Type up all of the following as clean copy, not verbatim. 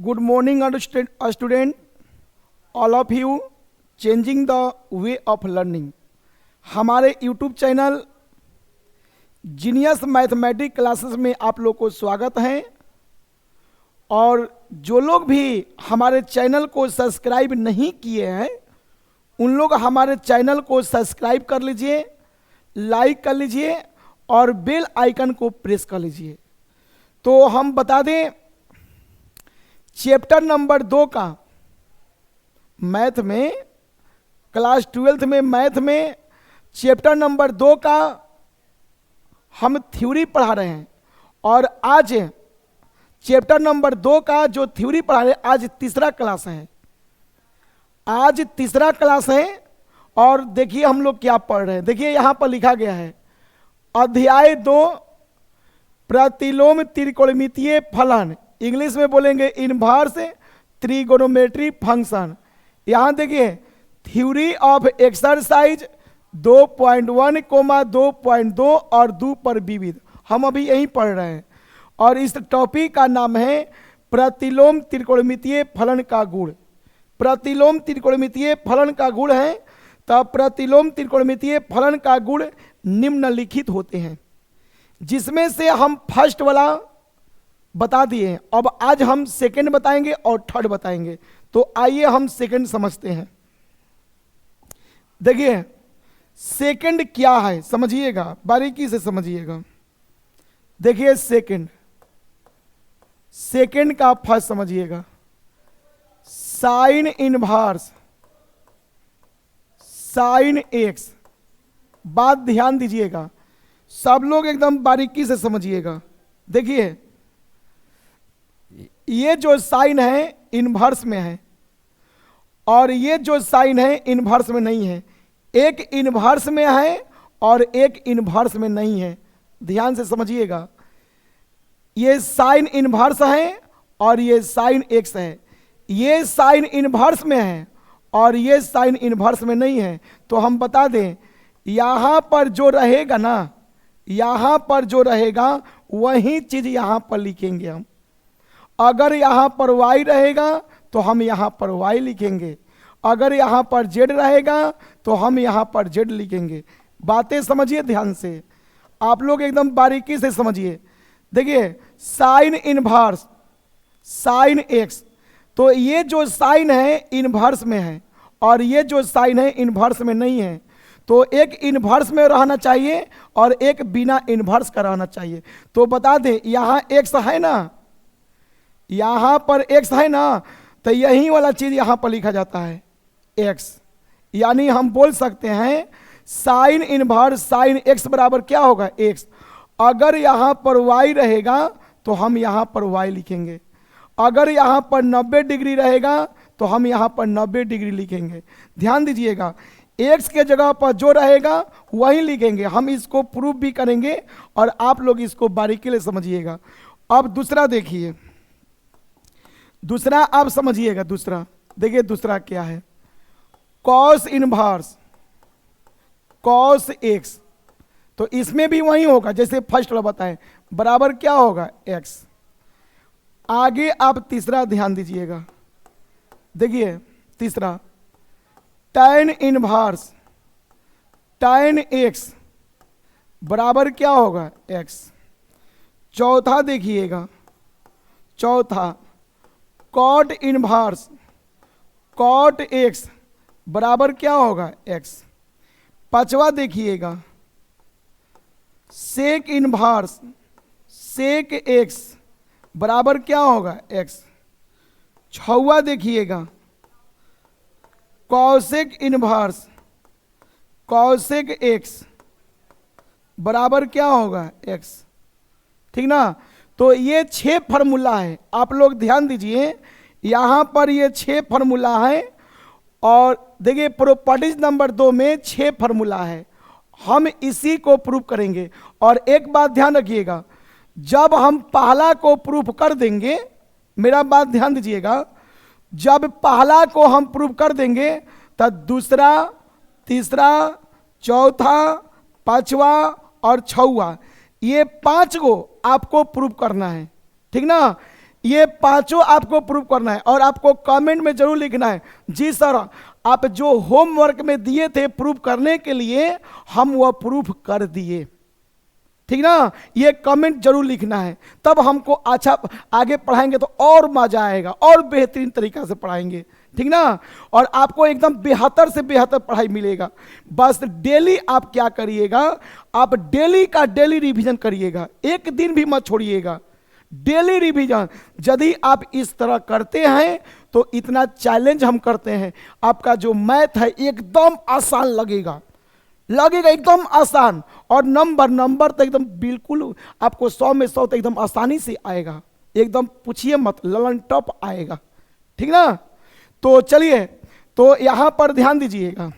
Good morning, student. All of you, changing the way of learning. हमारे YouTube channel genius mathematics classes में आप लोग को स्वागत है। और जो लोग भी हमारे चैनल को सब्सक्राइब नहीं किए हैं उन लोग हमारे चैनल को सब्सक्राइब कर लीजिए, लाइक कर लीजिए और बेल आइकन को प्रेस कर लीजिए। तो हम बता दें, चैप्टर नंबर 2 का मैथ में, क्लास 12th में मैथ में चैप्टर नंबर 2 का हम थ्योरी पढ़ा रहे हैं। और आज चैप्टर नंबर 2 का जो थ्योरी पढ़ा रहे हैं, आज तीसरा क्लास है। आज तीसरा क्लास है। और देखिए हम लोग क्या पढ़ रहे हैं। देखिए यहाँ पर लिखा गया है, अध्याय 2 प्रतिलोम त्रिकोणमितीय फलन, इंग्लिश में बोलेंगे इनवर्स ट्रिगोनोमेट्री फंक्शन। यहाँ देखिए थ्योरी ऑफ एक्सरसाइज 2.1, 2.2 और 2 पर विविध, हम अभी यही पढ़ रहे हैं। और इस टॉपिक का नाम है प्रतिलोम त्रिकोणमितीय फलन का गुण। प्रतिलोम त्रिकोणमितीय फलन का गुण है। तब प्रतिलोम त्रिकोणमितीय फलन का गुण निम्नलिखित होते हैं, जिसमें से हम फर्स्ट वाला बता दिए। अब आज हम सेकंड बताएंगे और थर्ड बताएंगे। तो आइए हम सेकंड समझते हैं। देखिए सेकंड क्या है, समझिएगा, बारीकी से समझिएगा। देखिए सेकंड का फर्स्ट समझिएगा, साइन इनवर्स साइन एक्स। बात ध्यान दीजिएगा, सब लोग एकदम बारीकी से समझिएगा। देखिए ये जो साइन है इनवर्स में है और ये जो साइन है इनवर्स में नहीं है। एक इनवर्स में है और एक इनवर्स में नहीं है। ध्यान से समझिएगा, ये साइन इनवर्स है और ये साइन एक्स है। ये साइन इनवर्स में है और ये साइन इनवर्स में नहीं है। तो हम बता दें, यहाँ पर जो रहेगा ना, यहाँ पर जो रहेगा वही चीज यहाँ पर लिखेंगे हम। अगर यहाँ पर y रहेगा तो हम यहाँ पर y लिखेंगे, अगर यहाँ पर z रहेगा तो हम यहाँ पर z लिखेंगे। बातें समझिए ध्यान से, आप लोग एकदम बारीकी से समझिए। देखिए साइन इनवर्स साइन एक्स, तो ये जो साइन है इनवर्स में है और ये जो साइन है इनवर्स में नहीं है। तो एक इनवर्स में रहना चाहिए और एक बिना इनवर्स का रहना चाहिए। तो बता दें, यहाँ एक्स है ना, यहाँ पर एक्स है ना, तो यही वाला चीज यहाँ पर लिखा जाता है एक्स। यानी हम बोल सकते हैं साइन इनवर्स साइन एक्स बराबर क्या होगा, एक्स। अगर यहाँ पर y रहेगा तो हम यहाँ पर y लिखेंगे, अगर यहाँ पर 90 डिग्री रहेगा तो हम यहाँ पर 90 डिग्री लिखेंगे। ध्यान दीजिएगा, एक्स के जगह पर जो रहेगा वही लिखेंगे। हम इसको प्रूफ भी करेंगे और आप लोग इसको बारीकी से समझिएगा। अब दूसरा देखिए, दूसरा आप समझिएगा। दूसरा देखिए, दूसरा क्या है, कॉस इनवर्स कॉस एक्स। तो इसमें भी वही होगा जैसे फर्स्ट वाला बताएं, बराबर क्या होगा, एक्स। आगे आप तीसरा ध्यान दीजिएगा। देखिए तीसरा, tan इनवर्स tan एक्स बराबर क्या होगा, एक्स। चौथा देखिएगा, चौथा कॉट इनवर्स कॉट एक्स बराबर क्या होगा, एक्स। पांचवा देखिएगा, सेक इनवर्स सेक एक्स बराबर क्या होगा, एक्स। छठवा देखिएगा, कॉसेक इनवर्स कॉसेक एक्स बराबर क्या होगा, एक्स। ठीक ना। तो ये 6 फार्मूला है, आप लोग ध्यान दीजिए। यहाँ पर ये 6 फार्मूला है और देखिए प्रॉपर्टीज नंबर 2 में 6 फार्मूला है। हम इसी को प्रूफ करेंगे। और एक बात ध्यान रखिएगा, जब हम पहला को प्रूफ कर देंगे, मेरा बात ध्यान दीजिएगा, जब पहला को हम प्रूफ कर देंगे तब दूसरा, तीसरा, चौथा, पांचवा और छठवा, ये 5 को आपको प्रूफ करना है। ठीक ना। ये पांचों आपको प्रूफ करना है और आपको कमेंट में जरूर लिखना है, जी सर आप जो होमवर्क में दिए थे प्रूफ करने के लिए हम वह प्रूफ कर दिए, ठीक ना। ये कमेंट जरूर लिखना है, तब हमको अच्छा आगे पढ़ाएंगे तो और मजा आएगा और बेहतरीन तरीका से पढ़ाएंगे, ठीक ना। और आपको एकदम बेहतर से बेहतर पढ़ाई मिलेगा। बस डेली आप क्या करिएगा, आप डेली का डेली रिवीजन करिएगा, एक दिन भी मत छोड़िएगा, डेली रिवीजन। यदि आप इस तरह करते हैं तो इतना चैलेंज हम करते हैं, आपका जो मैथ है एकदम आसान लगेगा, लगेगा एकदम आसान। और नंबर तो एकदम बिल्कुल आपको 100 में 100 तो एकदम आसानी से आएगा, एकदम पूछिए मत, ललन टॉप आएगा, ठीक ना। तो चलिए, तो यहां पर ध्यान दीजिएगा।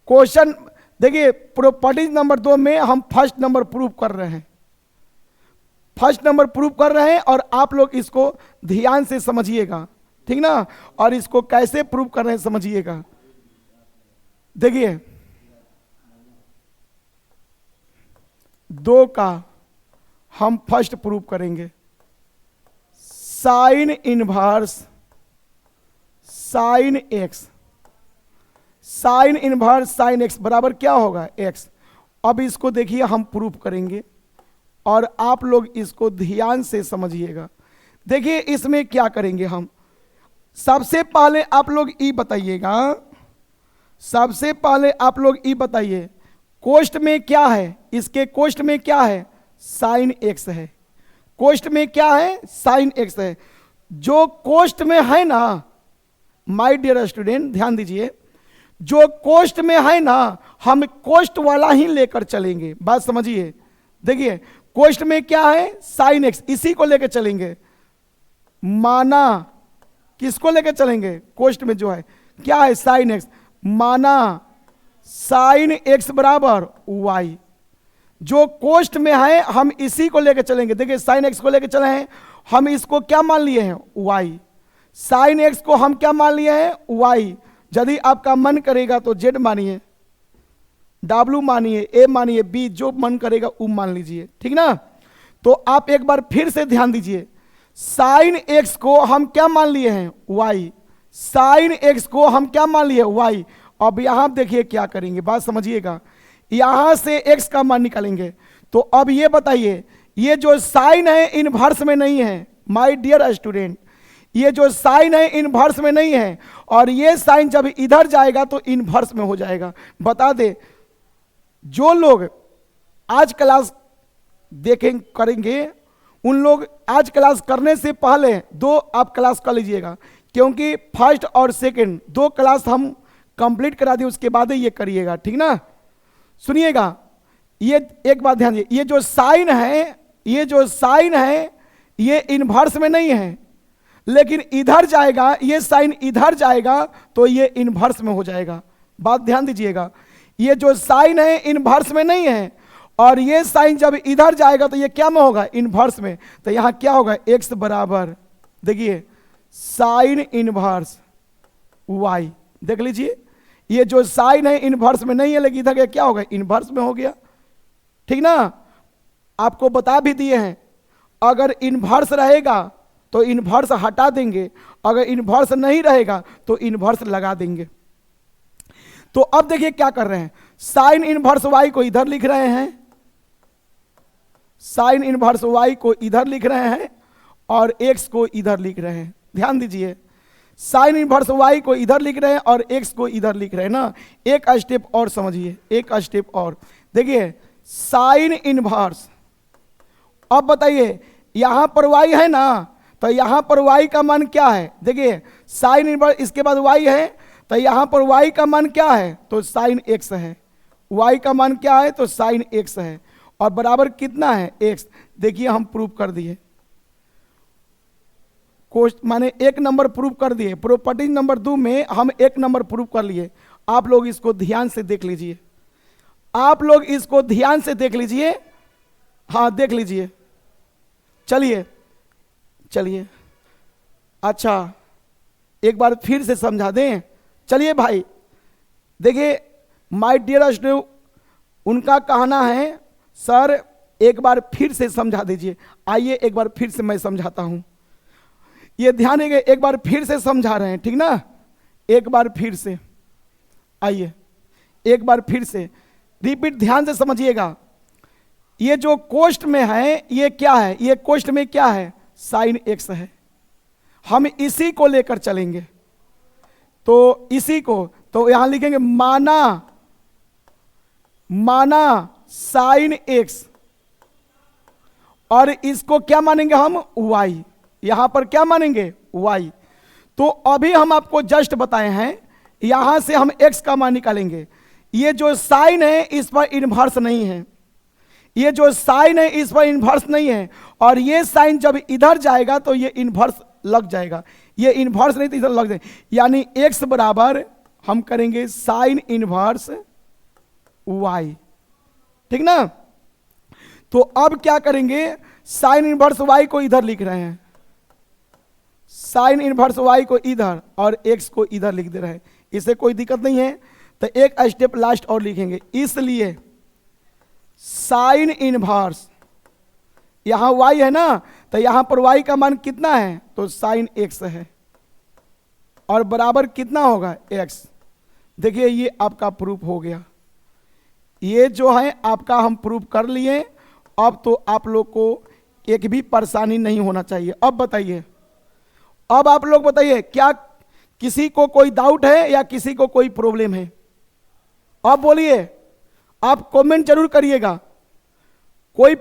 क्वेश्चन देखिए, प्रॉपर्टीज नंबर 2 में हम फर्स्ट नंबर प्रूव कर रहे हैं, फर्स्ट नंबर प्रूव कर रहे हैं और आप लोग इसको ध्यान से समझिएगा, ठीक ना। और इसको कैसे प्रूव कर रहे हैं समझिएगा। देखिए 2 का हम फर्स्ट प्रूव करेंगे, sine inverse sine x, sine inverse sine x बराबर क्या होगा एक्स। अब इसको देखिए हम प्रूव करेंगे और आप लोग इसको ध्यान से समझिएगा। देखिए इसमें क्या करेंगे हम, सबसे पहले आप लोग ई बताइएगा, सबसे पहले आप लोग ई बताइए कोष्ट में क्या है, इसके कोष्ट में क्या है, साइन एक्स है, कोष्ट में क्या है, साइन एक्स है। जो कोष्ट में है ना माय डियर स्टूडेंट ध्यान दीजिए, जो कोष्ट में है ना हम कोष्ट वाला ही लेकर चलेंगे, बात समझिए। देखिए कोष्ट में क्या है, साइन एक्स, इसी को लेकर चलेंगे। माना किसको लेकर चलेंगे, कोष्ट में जो है क्या है, साइन एक्स। माना साइन एक्स बराबर वाई, जो कोष्ट में है हम इसी को लेकर चलेंगे। देखिए साइन एक्स को लेकर चले हैं, हम इसको क्या मान लिए हैं, वाई। साइन एक्स को हम क्या मान लिए हैं, वाई। यदि आपका मन करेगा तो जेड मानिए, डब्ल्यू मानिए, ए मानिए, बी, जो मन करेगा वो मान लीजिए, ठीक ना। तो आप एक बार फिर से ध्यान दीजिए, साइन एक्स को हम क्या मान लिए हैं, वाई। साइन एक्स को हम क्या मान लिए, वाई। अब यहां देखिए क्या करेंगे, बात समझिएगा। यहां से एक्स का मान निकालेंगे। तो अब ये बताइए, ये जो साइन है इनवर्स में नहीं है माय डियर स्टूडेंट, ये जो साइन है इनवर्स में नहीं है, और ये साइन जब इधर जाएगा तो इनवर्स में हो जाएगा। बता दे, जो लोग आज क्लास देखें करेंगे उन लोग आज क्लास करने से पहले 2 आप क्लास कर लीजिएगा, क्योंकि फर्स्ट और सेकंड 2 क्लास हम कंप्लीट करा दिए, उसके बाद ही ये करिएगा, ठीक ना। सुनिएगा, ये एक बात ध्यान दीजिए, ये जो साइन है, ये जो साइन है ये इनवर्स में नहीं है, लेकिन इधर जाएगा, ये साइन इधर जाएगा तो ये इनवर्स में हो जाएगा। बात ध्यान दीजिएगा, ये जो साइन है इनवर्स में नहीं है, और ये साइन जब इधर जाएगा तो ये क्या में होगा, इनवर्स में। तो यहां क्या होगा, एक्स बराबर, देखिए साइन इनवर्स वाई। देख लीजिए, ये जो साइन है इनवर्स में नहीं है, लेकिन इधर क्या होगा, इनवर्स में हो गया, ठीक ना। आपको बता भी दिए हैं, अगर इनवर्स रहेगा तो इनवर्स हटा देंगे, अगर इनवर्स नहीं रहेगा तो इनवर्स लगा देंगे। तो अब देखिए क्या कर रहे हैं, साइन इनवर्स वाई को इधर लिख रहे हैं, साइन इनवर्स वाई को इधर लिख रहे हैं और एक्स को इधर लिख रहे हैं। ध्यान दीजिए, साइन इनवर्स वाई को इधर लिख रहे हैं और एक्स को इधर लिख रहे हैं ना। एक स्टेप और समझिए, एक स्टेप और देखिए, साइन इनवर्स, अब बताइए यहां पर वाई है ना, तो यहां पर वाई का मान क्या है, देखिए साइन इनवर्स, इसके बाद वाई है, तो यहां पर वाई का मान क्या है, तो साइन एक्स है। वाई का मान क्या है, तो साइन एक्स है, और बराबर कितना है, एक्स। देखिए हम प्रूव कर दिए, माने 1 नंबर प्रूव कर दिए। प्रॉपर्टी नंबर 2 में हम 1 नंबर प्रूव कर लिए। आप लोग इसको ध्यान से देख लीजिए, आप लोग इसको ध्यान से देख लीजिए, हाँ देख लीजिए। चलिए चलिए, अच्छा एक बार फिर से समझा दें। चलिए भाई, देखिए माय डियर स्टूडेंट, उनका कहना है सर एक बार फिर से समझा दीजिए। आइए एक बार फिर से मैं समझाता हूं, ये ध्यान देंगे, एक बार फिर से समझा रहे हैं, ठीक ना। एक बार फिर से आइए, एक बार फिर से रिपीट, ध्यान से समझिएगा। ये जो कोष्ठ में है ये क्या है, ये कोष्ठ में क्या है, साइन एक्स है। हम इसी को लेकर चलेंगे, तो इसी को, तो यहां लिखेंगे माना साइन एक्स, और इसको क्या मानेंगे हम, वाई। यहां पर क्या मानेंगे, वाई। तो अभी हम आपको जस्ट बताए हैं, यहां से हम एक्स का मान निकालेंगे। ये जो साइन है इस पर इन्वर्स नहीं है, ये जो साइन है इस पर इन्वर्स नहीं है, और ये साइन जब इधर जाएगा तो ये इन्वर्स लग जाएगा, ये इन्वर्स नहीं तो इधर लग जाएगा, यानी एक्स बराबर हम करेंगे साइन इन्वर्स वाई, ठीक ना। तो अब क्या करेंगे, साइन इन्वर्स वाई को इधर लिख रहे हैं, साइन इन्वर्स वाई को इधर और एक्स को इधर लिख दे रहे हैं, इससे कोई दिक्कत नहीं है। तो एक स्टेप लास्ट और लिखेंगे, इसलिए साइन इन्वर्स, यहां वाई है ना, तो यहां पर वाई का मान कितना है, तो साइन एक्स है, और बराबर कितना होगा, एक्स। देखिए ये आपका प्रूफ हो गया, ये जो है आपका हम प्रूफ कर लिए। अब तो आप लोग को एक भी परेशानी नहीं होना चाहिए। अब बताइए, अब आप लोग बताइए, क्या किसी को कोई डाउट है या किसी को कोई प्रॉब्लम है, अब बोलिए, आप कमेंट जरूर करिएगा। कोई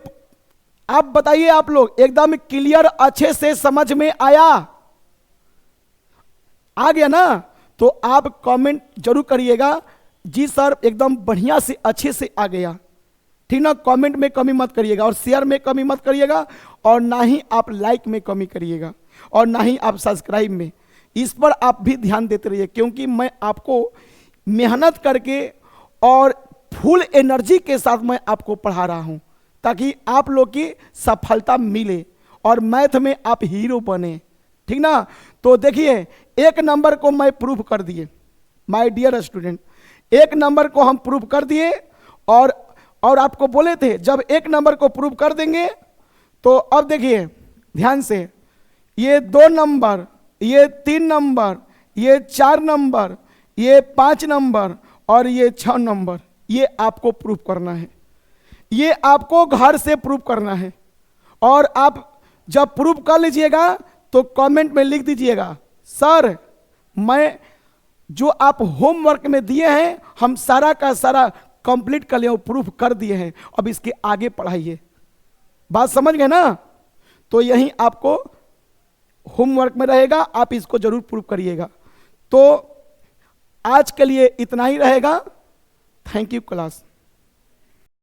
आप बताइए, आप लोग एकदम क्लियर अच्छे से समझ में आया, आ गया ना, तो आप कमेंट जरूर करिएगा, जी सर एकदम बढ़िया से अच्छे से आ गया, ठीक ना। कमेंट में कमी मत करिएगा, और शेयर में कमी मत करिएगा, और ना ही आप लाइक में कमी करिएगा, और ना ही आप सब्सक्राइब में। इस पर आप भी ध्यान देते रहिए, क्योंकि मैं आपको मेहनत करके और फुल एनर्जी के साथ मैं आपको पढ़ा रहा हूं, ताकि आप लोग की सफलता मिले और मैथ में आप हीरो बने, ठीक ना। तो देखिए, एक नंबर को मैं प्रूफ कर दिए, माय डियर स्टूडेंट, एक नंबर को हम प्रूफ कर दिए, और आपको बोले थे जब एक नंबर को प्रूफ कर देंगे तो अब देखिए ध्यान से, ये 2 नंबर, ये 3 नंबर, ये 4 नंबर, ये 5 नंबर और ये 6 नंबर, ये आपको प्रूफ करना है, ये आपको घर से प्रूफ करना है। और आप जब प्रूफ कर लीजिएगा तो कमेंट में लिख दीजिएगा, सर मैं जो आप होमवर्क में दिए हैं हम सारा का सारा कंप्लीट कर लिए, प्रूफ कर दिए हैं, अब इसके आगे पढ़ाइए। बात समझ गए ना। तो यही आपको होमवर्क में रहेगा, आप इसको जरूर प्रूफ करिएगा। तो आज के लिए इतना ही रहेगा। Thank you class.